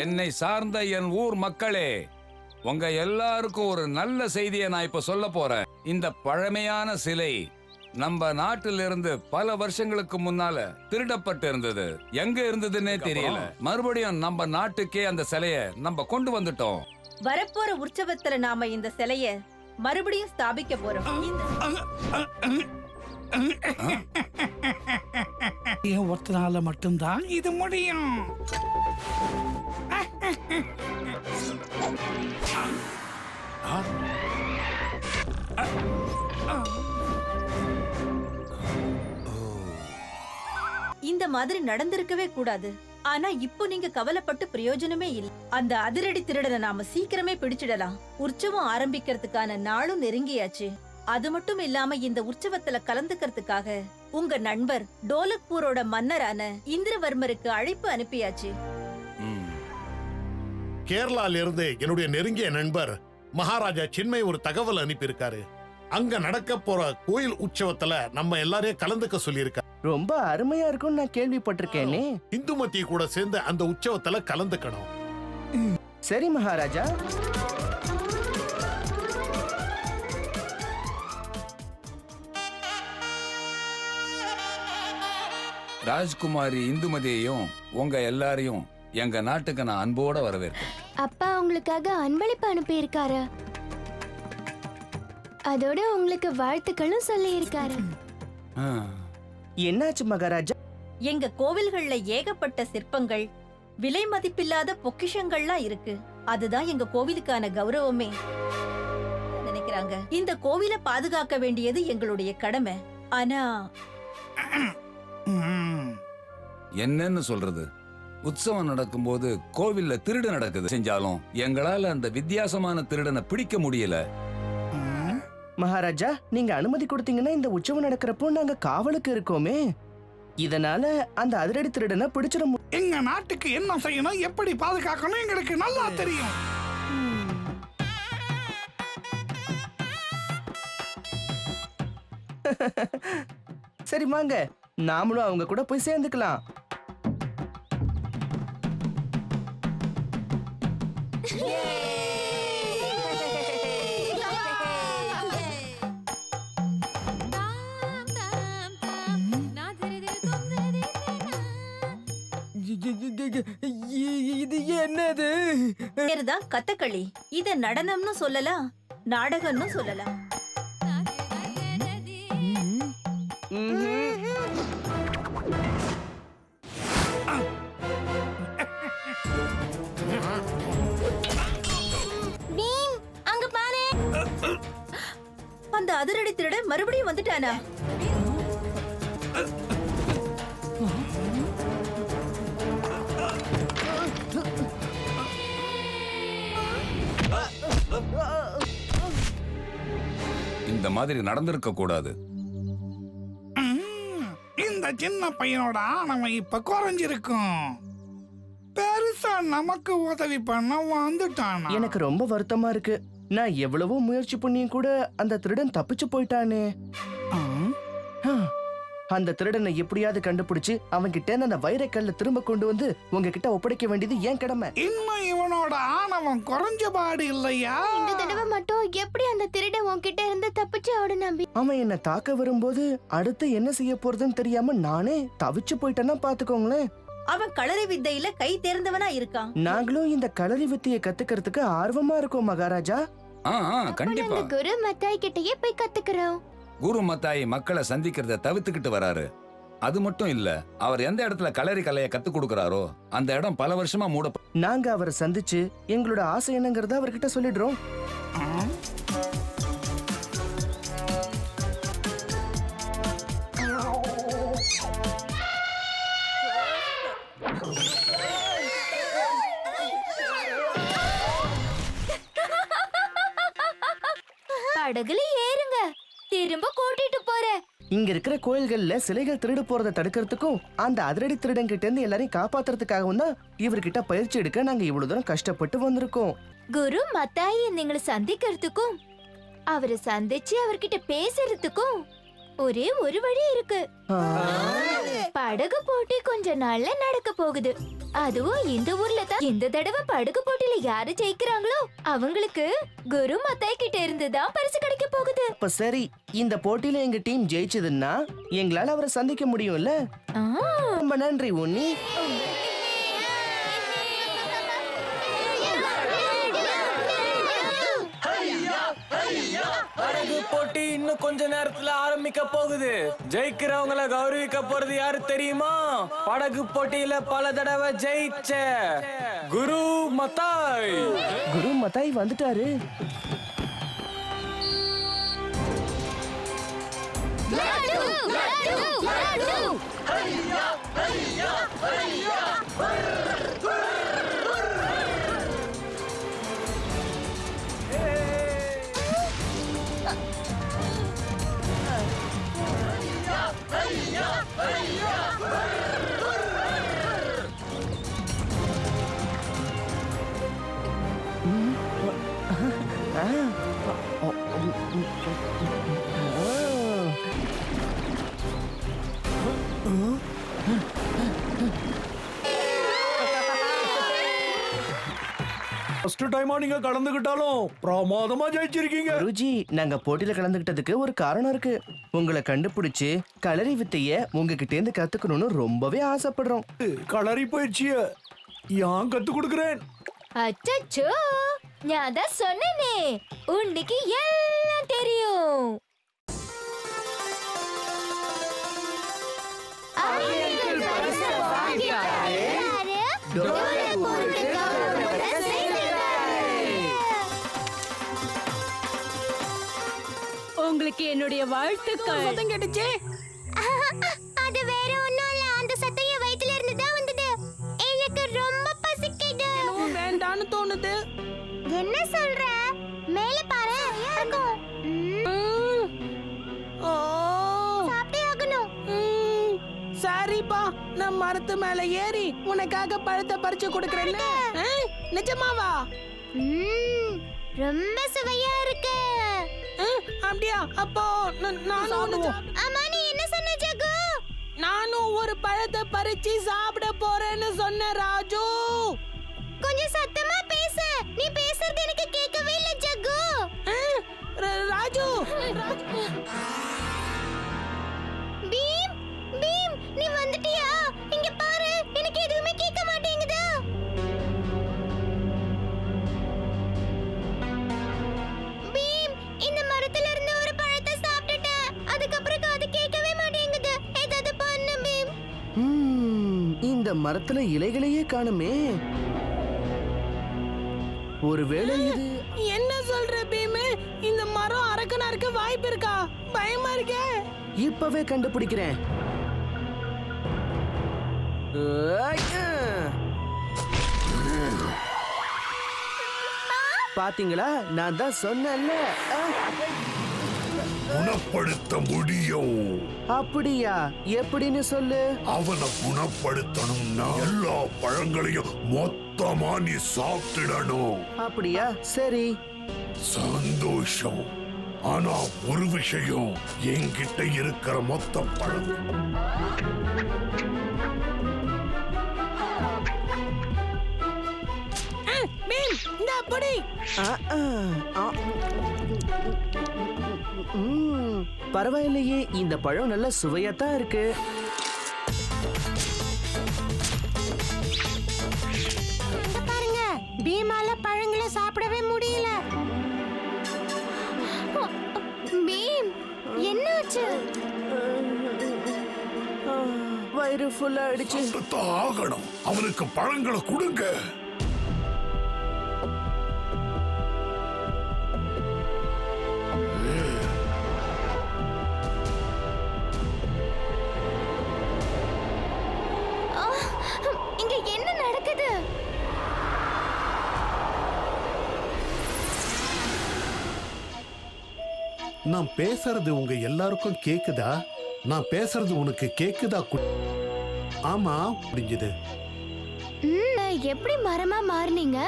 என்னை சார்ந்த என் ஊர் மக்களே, உங்க எல்லாருக்கும் ஒரு நல்ல செய்தியை நான் இப்ப சொல்ல போறேன். இந்த பழமையான சிலை நம்ம நாட்டிலிருந்து பல வருஷங்களுக்கு முன்னால திருடப்பட்டு இருந்தது. எங்க இருந்ததுன்னே தெரியல. மறுபடியும் நம்ம நாட்டுக்கே அந்த சிலைய நம்ம கொண்டு வந்துட்டோம். வரப்போற உற்சவத்துல நாம இந்த சிலைய மறுபடியும் ஸ்தாபிக்க போறோம். ஒருத்தனால மட்டும்தான் இது முடியும். இந்த மாதிரி நடந்திருக்கவே கூடாது. ஆனா இப்போ நீங்க கவலைப்பட்டு பிரயோஜனமே இல்லை. அந்த அதிரடி திருடனை நாம சீக்கிரமே பிடிச்சிடலாம். உற்சவம் ஆரம்பிக்கிறதுக்கான நாளும் நெருங்கியாச்சு. அது மட்டும் இல்லாம இந்த உற்சவத்துல கலந்துக்கிறதுக்காக உங்க நண்பர் டோலக்பூரோட மன்னரான இந்திரவர்மருக்கு அழைப்பு அனுப்பியாச்சு. கேரளால இருந்து என்னுடைய நெருங்கிய நண்பர் மகாராஜா சின்மை ஒரு தகவல் அனுப்பியிருக்காரு. அங்க நடக்க போற கோயில் உற்சவத்துல நம்ம எல்லாரையும் கலந்துக்க சொல்லியிருக்காரு. ரொம்ப அருமையா இருக்கும்னு நான் கேள்விப்பட்டிருக்கேனே. இந்துமதி கூட சேர்ந்து அந்த உற்சவத்துல கலந்துக்கணும். சரி மகாராஜா. ராஜ்குமாரி இந்துமதியையும் உங்க எல்லாரையும் எங்க நாட்டுக்கு நான் அன்போட வரவேற்கிறேன். அப்பா உங்களுக்காக அன்பளிப்பு அனுப்பி இருக்காரு. அதோட உங்களுக்கு வாழ்த்துக்களும் சொல்லி இருக்காரு. என்னாச்சு மகாராஜா? எங்க கோவில்கள்ல ஏகப்பட்ட சிற்பங்கள், விலை மதிப்பில்லாத பொக்கிஷங்கள்லாம் இருக்கு. அதுதான் எங்க கோவிலுக்கான கௌரவமே நினைக்கிறாங்க. இந்த கோவிலை பாதுகாக்க வேண்டியது எங்களுடைய கடமை. ஆனா என்னன்னு சொல்றது, உற்சவம் நடக்கும்போது கோவில்ல திருடு நடக்குது. செஞ்சாலும் எங்களால அந்த வித்தியாசமான திருடனை பிடிக்க முடியல. மகாராஜா, நீங்க அனுமதி கொடுத்தீங்கன்னா இந்த உற்சவம் நடக்கிறப்போ நாங்க காவலுக்கு இருக்கோமே. இதனால அந்த அதிரடி திருடனை பிடிச்சிட முடியும். எங்க நாட்டுக்கு என்ன செய்யணும், எப்படி பாதுகாக்கணும் எங்களுக்கு நல்லா தெரியும். சரி வாங்க, நாமளும் அவங்க கூட போய் சேர்ந்துக்கலாம். இது என்னது? பேருதான் கதகளி. இத நடனம்னு சொல்லலாம், நாடகம்னு சொல்லலாம். அங்க பாரு, அந்த அதிரடி திருடன் மறுபடியும் வந்துட்டானா? இந்த மாதிரி நடந்திருக்க கூடாது. இந்த சின்ன பையனோட ஆணவம் இப்ப குறைஞ்சிருக்கும். பெருசா நமக்கு உதவி பண்ண வந்துட்டானா? எனக்கு ரொம்ப வருத்தமா இருக்கு. நான் எவ்வளவோ முயற்சி பண்ணியும் கூட அந்த திருடன் தப்பிச்சு போயிட்டானே. அந்த திருடனை எப்படியாவது கண்டுபிடிச்சு அவன்கிட்ட அந்த வைரக்கல்ல திரும்ப கொண்டு வந்து உங்ககிட்ட ஒப்படைக்க வேண்டியது ஏன் கடமை. இன்னும் இவனோட ஆணவம் குறைஞ்ச பாடு இல்லையா? இந்த தடவை மட்டும் எப்படி அந்த திருடன் உன்கிட்ட இருந்து தப்பிச்சு ஓடு நம்பி. அவன் என்ன தாக்க வரும்போது அடுத்து என்ன செய்ய போறதுன்னு தெரியாம நானே தவிச்சு போயிட்டேன்னா பாத்துக்கோங்களேன். அவன் களரி வித்தையில கை தேர்ந்தவனா இருக்கான். நாங்களும் இந்த களரி வித்தையை கத்துக்கிறதுக்கு ஆர்வமா இருக்கோம் மகாராஜா. கண்டிப்பா. குரு மத்தாய் கிட்டயே போய் கத்துக்கிறோம். குரு மத்தாய் மக்களை சந்திக்கிறத தவிர்த்துக்கிட்டு வராரு. அது மட்டும் இல்ல, அவர் எந்த இடத்துல களரி கலையை கத்து கொடுக்கறாரோ அந்த இடம் பல வருஷமா மூட. நாங்க அவரை சந்திச்சு எங்களோட ஆசை என்னங்கறத அவர்கிட்ட சொல்லிடுறோம். படகுல ஏறுங்க, திரும்ப கூட்டிட்டு போறேன். இங்க இருக்கிற கோயில்கள்ல சிலைகள் திருடு போறதை தடுக்கிறதுக்கும் அந்த அதிரடி திருடன் கிட்ட இருந்து எல்லாரையும் காப்பாத்துறதுக்காகவும் தான் இவர்கிட்ட பயிற்சி எடுக்க நாங்க இவ்வளவு தூரம் கஷ்டப்பட்டு வந்திருக்கோம். குரு மத்தாயி நீங்களை சந்திக்கிறதுக்கும் அவரை சந்திச்சு அவர்கிட்ட பேசுறதுக்கும் ஒரே ஒரு வழி இருக்கு. படகு போட்டி கொஞ்ச நாள்ல நடக்க போகுது. அதுவும் இந்த ஊர்ல தான் இந்த தடவை படகு போட்டியில யாரு ஜெயிக்கிறாங்களோ அவங்களுக்கு குரு மத்தாய் கிட்ட இருந்து தான் பரிசு கிடைக்க போகுது. அப்ப சரி, இந்த போட்டியில எங்க டீம் ஜெயிச்சதுன்னா எங்களால அவரை சந்திக்க முடியும்ல? ஆ, ரொம்ப நன்றி உன்னி. படகு போட்டி இன்னும் கொஞ்ச நேரத்துல ஆரம்பிக்க போகுது. ஜெயிக்கிறவங்கள கௌரவிக்க போறது யாரு தெரியுமா? படகு போட்டியில பல தடவை ஜெயிச்ச குரு மத்தாய். குரு மத்தாய் வந்துட்டாரு. ஃபர்ஸ்ட் டைமா நீங்க கலந்துக்கிட்டாலும் பிரமாதமா ஜெயிச்சிருக்கீங்க. குருஜி, நாங்க போட்டியில கலந்துகிட்டதுக்கு ஒரு காரணம் இருக்கு. உங்களை கண்டுபிடிச்சு களரி வித்தைய உங்ககிட்ட இருந்து கத்துக்கணும்னு ரொம்பவே ஆசைப்படுறோம். களரி பயிற்சிய யான் கத்து கொடுக்கிறேன். அச்சச்சோ, நான் தான் சொன்னேனே உன்னிக்கு எல்லாம் தெரியும். உங்களுக்கு என்னுடைய வாழ்த்துக்கள். சத்தம் கேட்டுச்சு. அது வேற ஒண்ணும் இல்ல, அந்த சத்தம் என் வயித்துல இருந்து தான் வந்தது. எனக்கு ரொம்ப பசிக்குது. வேண்டான்னு தோணுது. என்ன சொல்ற? மேல பாரு, இருக்கும். ஓ, சாப்பிட்டே ஆகணும். சரிப்பா, நான் மரத்து மேல ஏறி உனக்காக பழத்தை பறிச்சு கொடுக்கறேன்னு. நிஜமாவா? ரொம்ப சுவையா இருக்கு. அப்படியா? அப்போ நானும் அம்மா, நீ என்ன சொன்ன ஜகு? நானும் ஒரு பழத்தை பறிச்சு சாப்பிட போறேன்னு சொன்ன ராஜு. கொஞ்சம் சத்தமா பேசு. நீ பேசுறது எனக்கு கேட்கவே இல்ல ஜகு. ராஜு, பீம், பீம், நீ வந்துட்டியா? இங்க பாரு, எனக்கு எதுவுமே கேட்க மாட்டேங்குது. பீம், இந்த மரத்துல இருந்து ஒரு பழத்தை சாப்பிட்டுட்டேன். அதுக்கப்புறம் அது கேட்கவே மாட்டேங்குது. ஏதாவது பண்ணு பீம். இந்த மரத்துல இலைகளையே காணுமே. ஒருவேளை இது என்ன சொல்ற பீம்? இந்த மரம் அரக்கனா இருக்க வாய்ப்பு இருக்கா? பயமா இருக்கே. இப்பவே கண்டுபிடிக்கிறேன். பாத்தீங்களா, நான் தான் சொன்னேன்ல. குணப்படுத்த முடியும். அப்படியா? எப்படின்னு சொல்லு. அவனை குணப்படுத்தணும்னா எல்லா பழங்களையும் மொத்தமா நீ சாப்பிட்டுடணும். அப்படியா? சரி. சந்தோஷம். ஆனா ஒரு விஷயம், என்கிட்ட இருக்கிற மொத்த பழம் பீம், இந்த அப்படி. பரவாயில்லையே, இந்த பழம் நல்ல சுவையாத்தான் இருக்கு. இங்க பாருங்க, பீமால பழங்களை சாப்பிடவே முடியல. பீம், என்னாச்சு? வயிறு ஃபுல்லா ஆயிடுச்சு. ஆகணும். அவனுக்கு பழங்களை கொடுங்க. இங்க என்ன நடக்குது? நான் பேசுறது உங்க எல்லாருக்கும் கேக்குதா? நான் பேசுறது உனக்கு கேக்குதா? ஆமா, முடிஞ்சது. எப்படி மரமா மாறுனீங்க?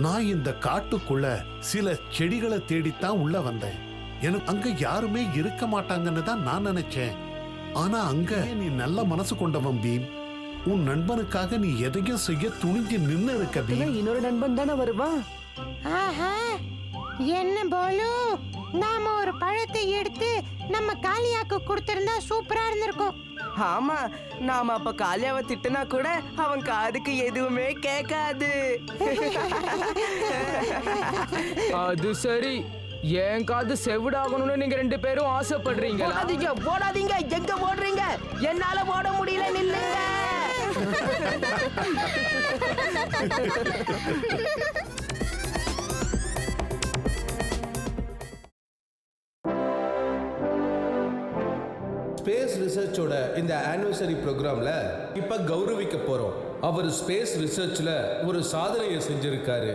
நான் இந்த காட்டுக்குள்ள சில செடிகளை தேடித்தான் உள்ள வந்தேன். எனக்கு அங்க யாருமே இருக்க மாட்டாங்கன்னு தான் நான் நினைச்சேன். ஆனா அங்க நீ நல்ல மனசு கொண்டவன் பீம். உன் நண்பனுக்காக நீ எதையும் செய்ய துணிஞ்சு நின்னு இருக்க பீம். இல்ல, இன்னொரு நண்பன் தானே வருவான். ஆஹா என்ன போலு, நாம ஒரு பழத்தை எடுத்து நம்ம காளியாக்கு கொடுத்திருந்தா சூப்பரா இருந்திருக்கும். ஆமா, நாம அப்ப காளியாவை திட்டுனா கூட அவன் காதுக்கு எதுவுமே கேட்காது. அது சரி, என் காது செவிடாகணும்னு நீங்க 2 பேரும் ஆசைப்படுறீங்க. போடாதீங்க போடாதீங்க, எங்க ஓடுறீங்க? என்னால ஓட முடியல, நில்லுங்க. ஸ்பேஸ் ரிசர்ச்சோட இந்த ஆனிவர்சரி ப்ரோக்ராம்ல இப்ப கௌரவிக்க போறோம். அவர் ஸ்பேஸ் ரிசர்ச்ல ஒரு சாதனையை செஞ்சிருக்காரு.